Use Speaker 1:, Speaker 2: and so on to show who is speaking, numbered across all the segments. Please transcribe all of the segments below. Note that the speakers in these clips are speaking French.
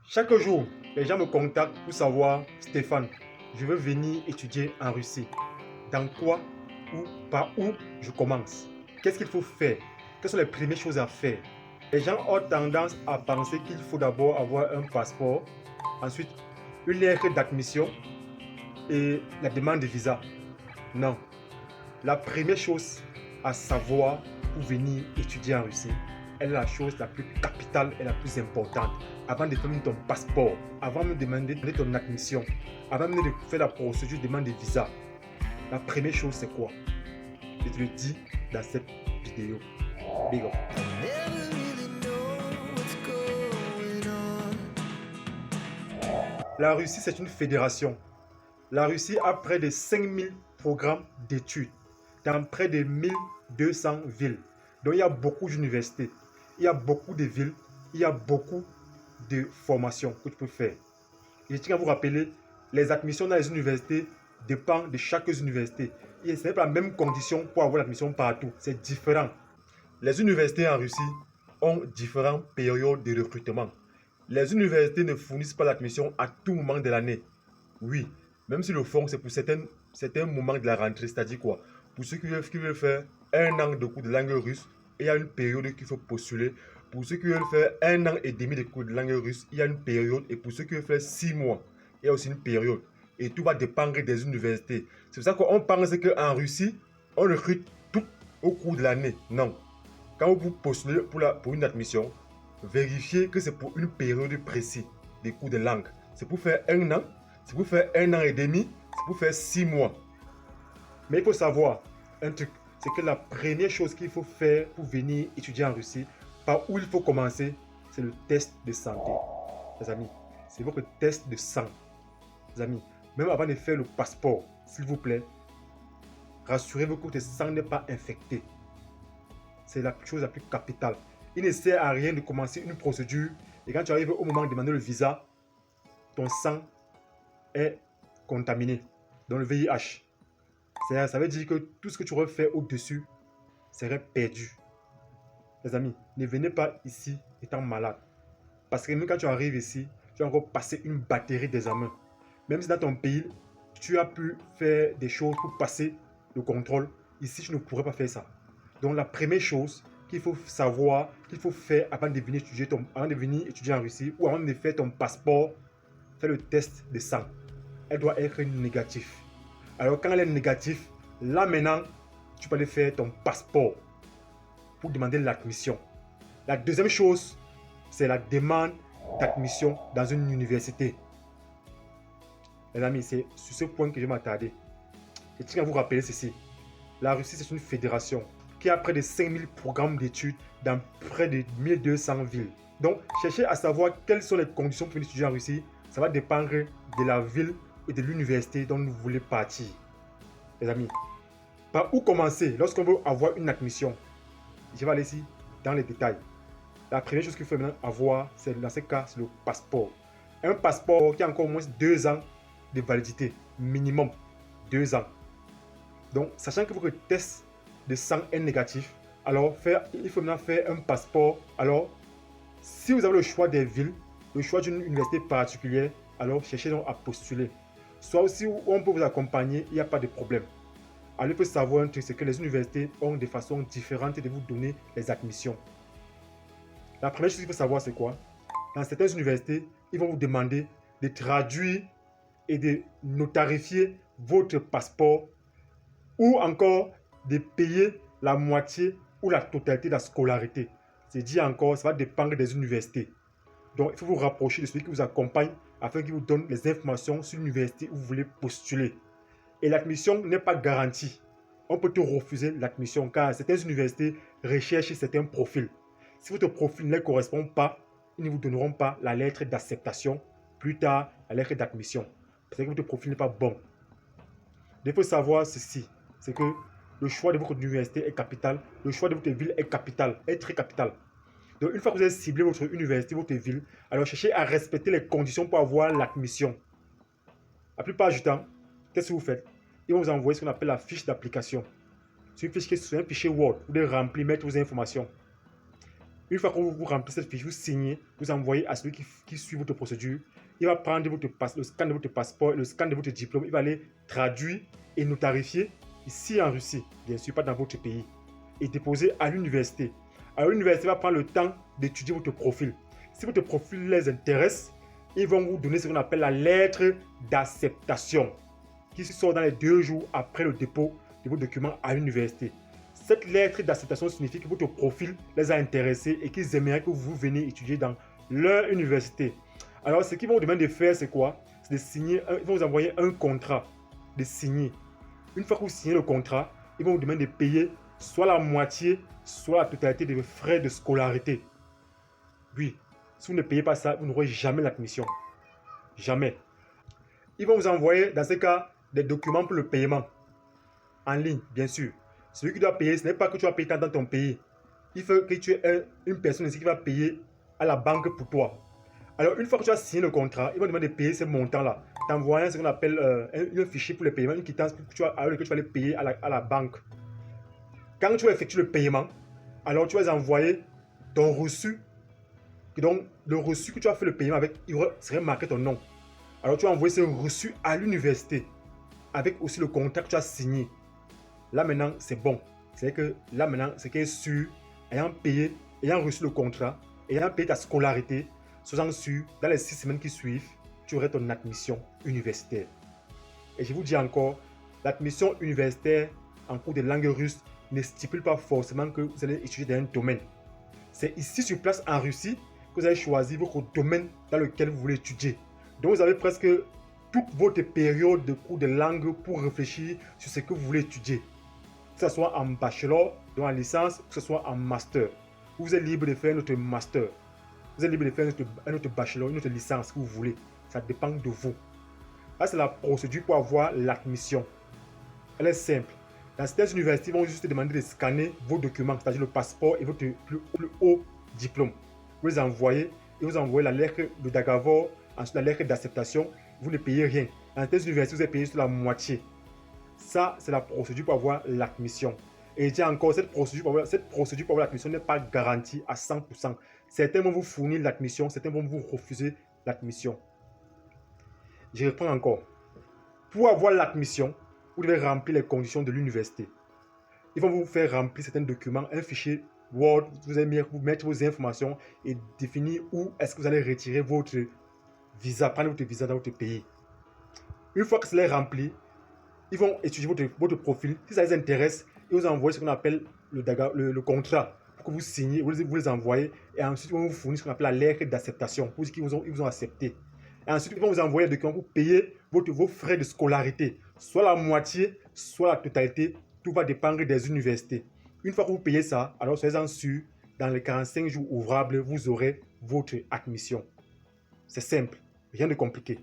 Speaker 1: Chaque jour, les gens me contactent pour savoir, Stéphane, je veux venir étudier en Russie. Dans quoi ou par où je commence? Qu'est-ce qu'il faut faire? Quelles sont les premières choses à faire? Les gens ont tendance à penser qu'il faut d'abord avoir un passeport, ensuite une lettre d'admission et la demande de visa. Non. La première chose à savoir pour venir étudier en Russie est la chose la plus capitale et la plus importante. Avant de faire ton passeport, avant de demander ton admission, avant de faire la procédure de demande de visa, la première chose c'est quoi? Je te le dis dans cette vidéo. Big up. La Russie, c'est une fédération. La Russie a près de 5000 programmes d'études dans près de 1200 villes. Donc il y a beaucoup d'universités, il y a beaucoup de villes, il y a beaucoup de formations que tu peux faire. Et je tiens à vous rappeler, les admissions dans les universités dépendent de chaque université. Et ce n'est pas la même condition pour avoir l'admission partout, c'est différent. Les universités en Russie ont différentes périodes de recrutement. Les universités ne fournissent pas l'admission à tout moment de l'année. Oui, même si le font, c'est pour certains moments de la rentrée, c'est-à-dire quoi? Pour ceux qui veulent faire un an de cours de langue russe, il y a une période qu'il faut postuler. Pour ceux qui veulent faire un an et demi de cours de langue russe, il y a une période. Et pour ceux qui veulent faire 6 mois, il y a aussi une période. Et tout va dépendre des universités. C'est pour ça qu'on pense qu'en Russie, on recrute tout au cours de l'année. Non. Quand vous postulez pour une admission, vérifiez que c'est pour une période précise des cours de langue. C'est pour faire un an, c'est pour faire un an et demi, c'est pour faire 6 mois. Mais il faut savoir un truc, c'est que la première chose qu'il faut faire pour venir étudier en Russie, par où il faut commencer, c'est le test de santé. Les amis, c'est votre test de sang. Les amis, même avant de faire le passeport, s'il vous plaît, rassurez-vous que votre sang n'est pas infecté. C'est la chose la plus capitale. Il ne sert à rien de commencer une procédure et quand tu arrives au moment de demander le visa, ton sang est contaminé, dans le VIH. Ça veut dire que tout ce que tu aurais fait au-dessus serait perdu. Les amis, ne venez pas ici étant malade. Parce que même quand tu arrives ici, tu vas encore passer une batterie d'examens. Même si dans ton pays, tu as pu faire des choses pour passer le contrôle, ici, tu ne pourrais pas faire ça. Donc la première chose qu'il faut savoir, qu'il faut faire avant de venir étudier en Russie ou avant de faire ton passeport, fais le test de sang. Elle doit être négative. Alors quand elle est négative, là maintenant, tu peux aller faire ton passeport pour demander l'admission. La deuxième chose, c'est la demande d'admission dans une université. Les amis, c'est sur ce point que je vais m'attarder. Je tiens à vous rappeler ceci. La Russie, c'est une fédération qui a près de 5000 programmes d'études dans près de 1200 villes. Donc, cherchez à savoir quelles sont les conditions pour étudier en Russie. Ça va dépendre de la ville et de l'université dont vous voulez partir. Les amis, par où commencer lorsqu'on veut avoir une admission? Je vais aller ici dans les détails. La première chose qu'il faut maintenant avoir, c'est dans ce cas, c'est le passeport. Un passeport qui a encore au moins 2 ans de validité, minimum 2 ans. Donc, sachant que votre test de sang est négatif, alors il faut maintenant faire un passeport. Alors, si vous avez le choix des villes, le choix d'une université particulière, alors cherchez donc à postuler. Soit aussi où on peut vous accompagner, il n'y a pas de problème. Alors, il faut savoir un truc, c'est que les universités ont des façons différentes de vous donner les admissions. La première chose qu'il faut savoir, c'est quoi? Dans certaines universités, ils vont vous demander de traduire et de notarifier votre passeport ou encore de payer la moitié ou la totalité de la scolarité. C'est dit encore, ça va dépendre des universités. Donc, il faut vous rapprocher de celui qui vous accompagne afin qu'il vous donne les informations sur l'université où vous voulez postuler. Et l'admission n'est pas garantie. On peut te refuser l'admission car certaines universités recherchent certains profils. Si votre profil ne correspond pas, ils ne vous donneront pas la lettre d'acceptation, plus tard la lettre d'admission. Parce que votre profil n'est pas bon. Il faut savoir ceci, c'est que le choix de votre université est capital, le choix de votre ville est capital, est très capital. Donc une fois que vous avez ciblé votre université, votre ville, alors cherchez à respecter les conditions pour avoir l'admission. La plupart du temps, qu'est-ce que vous faites? Ils vont vous envoyer ce qu'on appelle la fiche d'application. C'est une fiche qui est sur un fichier Word. Vous devez remplir, mettre vos informations. Une fois que vous remplissez cette fiche, vous signez, vous envoyez à celui qui suit votre procédure. Il va prendre le scan de votre passeport, le scan de votre diplôme. Il va aller traduire et notarifier ici en Russie, bien sûr, pas dans votre pays, et déposer à l'université. Alors l'université va prendre le temps d'étudier votre profil. Si votre profil les intéresse, ils vont vous donner ce qu'on appelle la lettre d'acceptation, qui sort dans les 2 jours après le dépôt de vos documents à l'université. Cette lettre d'acceptation signifie que votre profil les a intéressés et qu'ils aimeraient que vous veniez étudier dans leur université. Alors, ce qu'ils vont vous demander de faire, c'est quoi? C'est de signer, ils vont vous envoyer un contrat, de signer. Une fois que vous signez le contrat, ils vont vous demander de payer soit la moitié, soit la totalité des frais de scolarité. Oui, si vous ne payez pas ça, vous n'aurez jamais l'admission. Jamais. Ils vont vous envoyer, dans ce cas, des documents pour le paiement. En ligne, bien sûr. Celui qui doit payer, ce n'est pas que tu vas payer dans ton pays. Il faut que tu aies une personne ici qui va payer à la banque pour toi. Alors, une fois que tu as signé le contrat, ils vont demander de payer ces montants-là. T'envoyer ce qu'on appelle un fichier pour le paiement, une quittance que tu vas aller payer à la banque. Quand tu vas effectuer le paiement, alors tu vas envoyer ton reçu. Donc, le reçu que tu as fait le paiement avec, il serait marqué ton nom. Alors, tu vas envoyer ce reçu à l'université avec aussi le contrat que tu as signé. Là maintenant, c'est bon. C'est que là maintenant, c'est qu'elle est sûr, ayant payé, ayant reçu le contrat, ayant payé ta scolarité, sois sûr, dans les 6 semaines qui suivent, tu aurais ton admission universitaire. Et je vous dis encore, l'admission universitaire en cours de langue russe ne stipule pas forcément que vous allez étudier dans un domaine. C'est ici sur place en Russie que vous allez choisir votre domaine dans lequel vous voulez étudier. Donc vous avez presque toute votre période de cours de langue pour réfléchir sur ce que vous voulez étudier. Que ce soit en bachelor, donc en licence, que ce soit en master. Vous êtes libre de faire notre master. Vous êtes libre de faire un autre bachelor, une autre licence que vous voulez. Ça dépend de vous. Là, c'est la procédure pour avoir l'admission. Elle est simple. Dans certaines universités, ils vont juste demander de scanner vos documents, c'est-à-dire le passeport et votre plus haut diplôme. Vous les envoyez et vous envoyez la lettre de Dagavor, ensuite la lettre d'acceptation. Vous ne payez rien. Dans certaines universités, vous êtes payé sur la moitié. Ça, c'est la procédure pour avoir l'admission. Et je dis encore, cette procédure pour avoir l'admission n'est pas garantie à 100%. Certains vont vous fournir l'admission, certains vont vous refuser l'admission. Je reprends encore. Pour avoir l'admission, vous devez remplir les conditions de l'université. Ils vont vous faire remplir certains documents, un fichier Word, vous allez mettre vos informations et définir où est-ce que vous allez retirer votre visa, prendre votre visa dans votre pays. Une fois que cela est rempli, ils vont étudier votre profil. Si ça les intéresse, ils vous envoient ce qu'on appelle le contrat pour que vous signez, vous les envoyez et ensuite ils vont vous fournir ce qu'on appelle la lettre d'acceptation pour dire qu'ils vous ont accepté. Et ensuite, ils vont vous envoyer des documents pour payer vos frais de scolarité. Soit la moitié, soit la totalité. Tout va dépendre des universités. Une fois que vous payez ça, alors soyez-en sûr, dans les 45 jours ouvrables, vous aurez votre admission. C'est simple, rien de compliqué.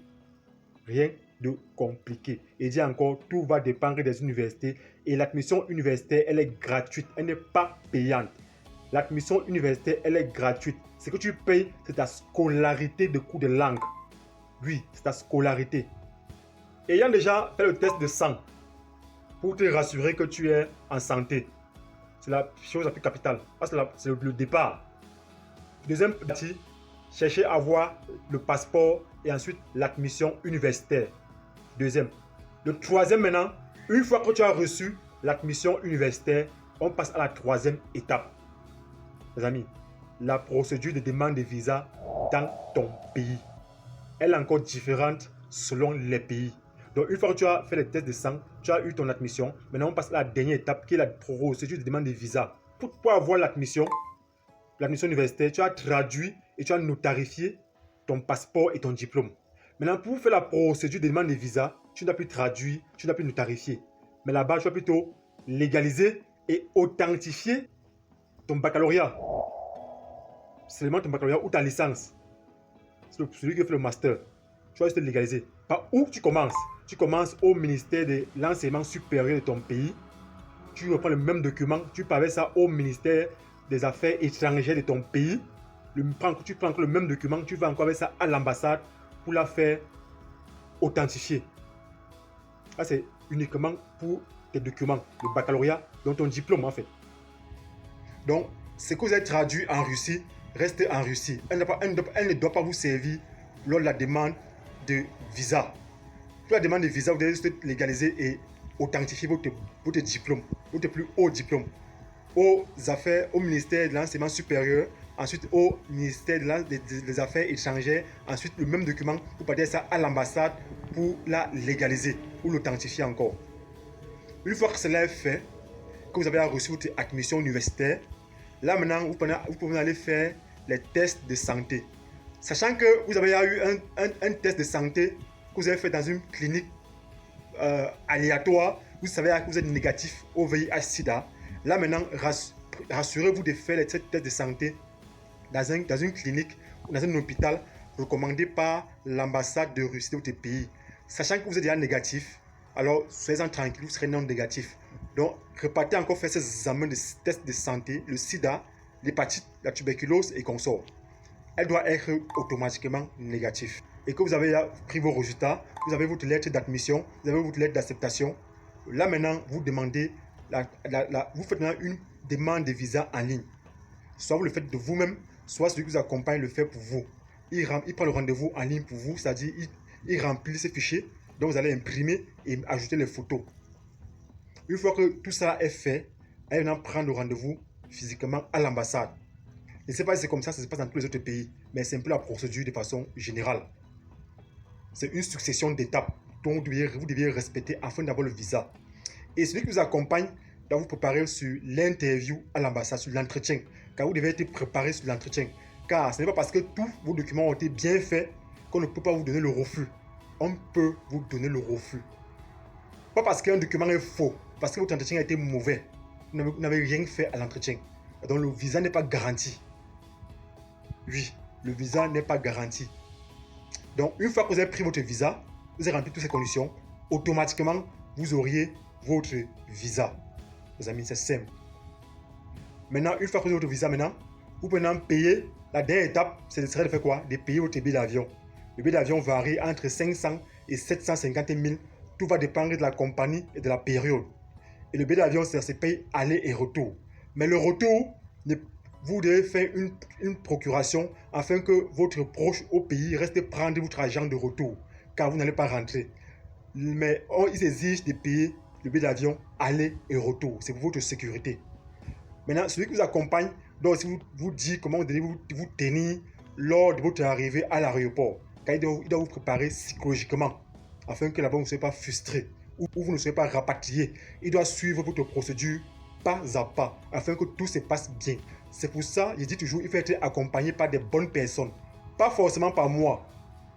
Speaker 1: Rien de compliqué. Et dis encore, tout va dépendre des universités. Et l'admission universitaire, elle est gratuite. Elle n'est pas payante. L'admission universitaire, elle est gratuite. Ce que tu payes, c'est ta scolarité de cours de langue. Oui, c'est ta scolarité. Ayant déjà fait le test de sang pour te rassurer que tu es en santé, c'est la chose la plus capitale. C'est le départ. Deuxième partie, cherchez à avoir le passeport et ensuite l'admission universitaire. Deuxième. Le troisième maintenant, une fois que tu as reçu l'admission universitaire, on passe à la troisième étape. Les amis, la procédure de demande de visa dans ton pays. Elle est encore différente selon les pays. Donc, une fois que tu as fait le test de sang, tu as eu ton admission. Maintenant, on passe à la dernière étape qui est la procédure de demande de visa. Pour avoir l'admission universitaire, tu as traduit et tu as notarifié ton passeport et ton diplôme. Maintenant, pour faire la procédure de demande de visa, tu n'as plus traduit, tu n'as plus notarifié. Mais là-bas, tu vas plutôt légaliser et authentifier ton baccalauréat. Seulement ton baccalauréat ou ta licence. C'est celui qui fait le master. Tu vas juste légaliser. Par où tu commences? Tu commences au ministère de l'enseignement supérieur de ton pays. Tu reprends le même document. Tu parles ça au ministère des affaires étrangères de ton pays. Tu prends le même document. Tu vas encore avec ça à l'ambassade pour la faire authentifier. Ça, c'est uniquement pour tes documents, le baccalauréat, donc ton diplôme en fait. Donc, Ce que vous avez traduit en Russie reste en Russie. Elle ne doit pas vous servir lors de la demande de visa. Pour la demande de visa, vous devez juste légaliser et authentifier votre diplôme, votre plus haut diplôme, aux affaires, au ministère de l'enseignement supérieur, ensuite au ministère des Affaires étrangères, ensuite le même document, vous partez ça à l'ambassade pour la légaliser, ou l'authentifier encore. Une fois que cela est fait, que vous avez reçu votre admission universitaire, là maintenant, vous pouvez aller faire les tests de santé. Sachant que vous avez eu un test de santé que vous avez fait dans une clinique aléatoire, vous savez que vous êtes négatif au VIH-Sida. Là maintenant, rassurez-vous de faire les tests de santé dans une clinique ou dans un hôpital recommandé par l'ambassade de Russie de votre pays. Sachant que vous êtes déjà négatif, alors soyez-en tranquille, vous serez non négatif. Donc, repartez encore faire ces examens de tests de santé, le sida, l'hépatite, la tuberculose et consorts. Elle doit être automatiquement négative. Et que vous avez pris vos résultats, vous avez votre lettre d'admission, vous avez votre lettre d'acceptation. Là maintenant, vous demandez, vous faites maintenant une demande de visa en ligne. Soit vous le faites de vous-même, soit celui qui vous accompagne le fait pour vous. Il prend le rendez-vous en ligne pour vous, c'est-à-dire il remplit ces fichiers, donc vous allez imprimer et ajouter les photos. Une fois que tout ça est fait, allez maintenant prendre le rendez-vous physiquement à l'ambassade. Je ne sais pas si c'est comme ça se passe dans tous les autres pays, mais c'est un peu la procédure de façon générale. C'est une succession d'étapes dont vous deviez respecter afin d'avoir le visa. Et celui qui vous accompagne doit vous préparer sur l'interview à l'ambassade, sur l'entretien. Car vous devez être préparé sur l'entretien. Car ce n'est pas parce que tous vos documents ont été bien faits qu'on ne peut pas vous donner le refus. On peut vous donner le refus. Pas parce qu'un document est faux, parce que votre entretien a été mauvais. Vous n'avez rien fait à l'entretien. Donc le visa n'est pas garanti. Oui, le visa n'est pas garanti. Donc une fois que vous avez pris votre visa, vous avez rempli toutes ces conditions, automatiquement vous auriez votre visa. Les amis, c'est simple. Maintenant, une fois que vous avez votre visa, vous pouvez payer. La dernière étape, ce serait de faire quoi? De payer votre billet d'avion. Le billet d'avion varie entre 500 et 750 000. Tout va dépendre de la compagnie et de la période. Et le billet d'avion, ça se paye aller et retour. Mais le retour, vous devez faire une procuration afin que votre proche au pays reste prendre votre argent de retour. Car vous n'allez pas rentrer. Mais ils exigent de payer le billet d'avion aller et retour. C'est pour votre sécurité. Maintenant, celui qui vous accompagne doit aussi vous dire comment vous devez vous tenir lors de votre arrivée à l'aéroport. Car il doit vous préparer psychologiquement afin que là-bas vous ne soyez pas frustré ou vous ne soyez pas rapatrié. Il doit suivre votre procédure pas à pas afin que tout se passe bien. C'est pour ça, je dis toujours, il faut être accompagné par des bonnes personnes. Pas forcément par moi.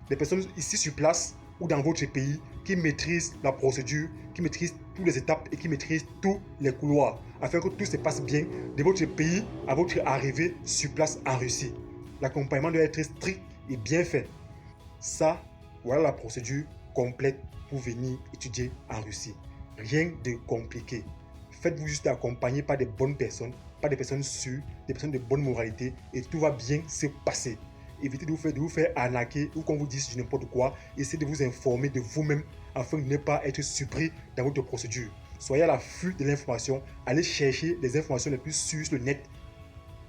Speaker 1: Des personnes ici sur place ou dans votre pays qui maîtrisent la procédure, qui maîtrisent toutes les étapes et qui maîtrisent tous les couloirs afin que tout se passe bien de votre pays à votre arrivée sur place en Russie. L'accompagnement doit être strict et bien fait. Ça, voilà la procédure complète pour venir étudier en Russie. Rien de compliqué. Faites-vous juste accompagner par des bonnes personnes, par des personnes sûres, des personnes de bonne moralité et tout va bien se passer. Évitez de vous faire arnaquer ou qu'on vous dise n'importe quoi. Essayez de vous informer de vous-même afin de ne pas être surpris dans votre procédure. Soyez à l'affût de l'information. Allez chercher les informations les plus sûres sur le net.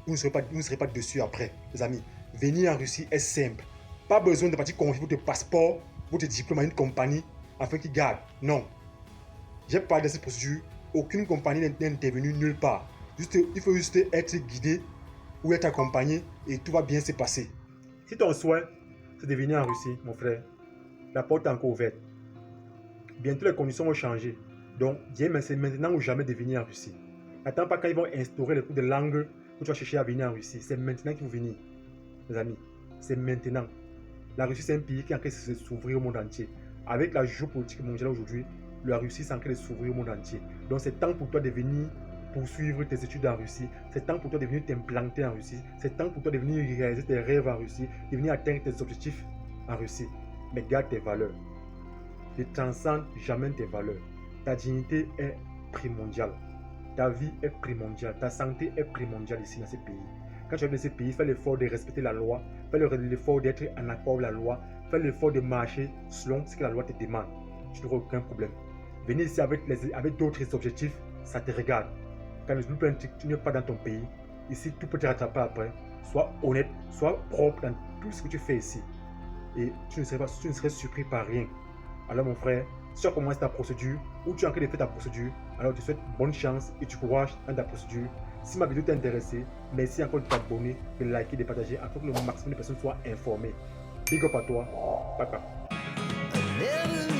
Speaker 1: Vous ne serez pas dessus après, les amis. Venir en Russie est simple. Pas besoin de partir confier votre passeport, votre diplôme à une compagnie afin qu'ils gardent. Non. J'ai parlé de cette procédure. Aucune compagnie n'est intervenue nulle part. Il faut juste être guidé ou être accompagné et tout va bien se passer. Si ton souhait, c'est de venir en Russie, mon frère, la porte est encore ouverte. Bientôt, les conditions vont changer. Donc, c'est maintenant ou jamais de venir en Russie. N'attends pas quand ils vont instaurer les cours de langue que tu vas chercher à venir en Russie. C'est maintenant qu'il faut venir, mes amis. C'est maintenant. La Russie, c'est un pays qui est en train de s'ouvrir au monde entier. Avec la géopolitique mondiale aujourd'hui, la Russie est en train de s'ouvrir au monde entier. Donc, c'est temps pour toi de venir poursuivre tes études en Russie. C'est temps pour toi de venir t'implanter en Russie. C'est temps pour toi de venir réaliser tes rêves en Russie, de venir atteindre tes objectifs en Russie. Mais garde tes valeurs. Ne transcende jamais tes valeurs. Ta dignité est primordiale. Ta vie est primordiale. Ta santé est primordiale ici dans ce pays. Quand tu es dans ce pays, fais l'effort de respecter la loi. Fais l'effort d'être en accord avec la loi. Fais l'effort de marcher selon ce que la loi te demande. Tu n'auras aucun problème. Venir ici avec d'autres objectifs, ça te regarde. Quand tu n'es pas dans ton pays, Ici, tout peut te rattraper après. Sois honnête, sois propre dans tout ce que tu fais ici. Et tu ne serais surpris par rien. Alors mon frère, si tu as commencé ta procédure ou tu es en train de faire ta procédure, alors je te souhaite bonne chance et du courage dans ta procédure. Si ma vidéo t'a intéressé, merci encore de t'abonner, de liker, de partager afin que le maximum de personnes soient informées. Big up à toi. Bye bye.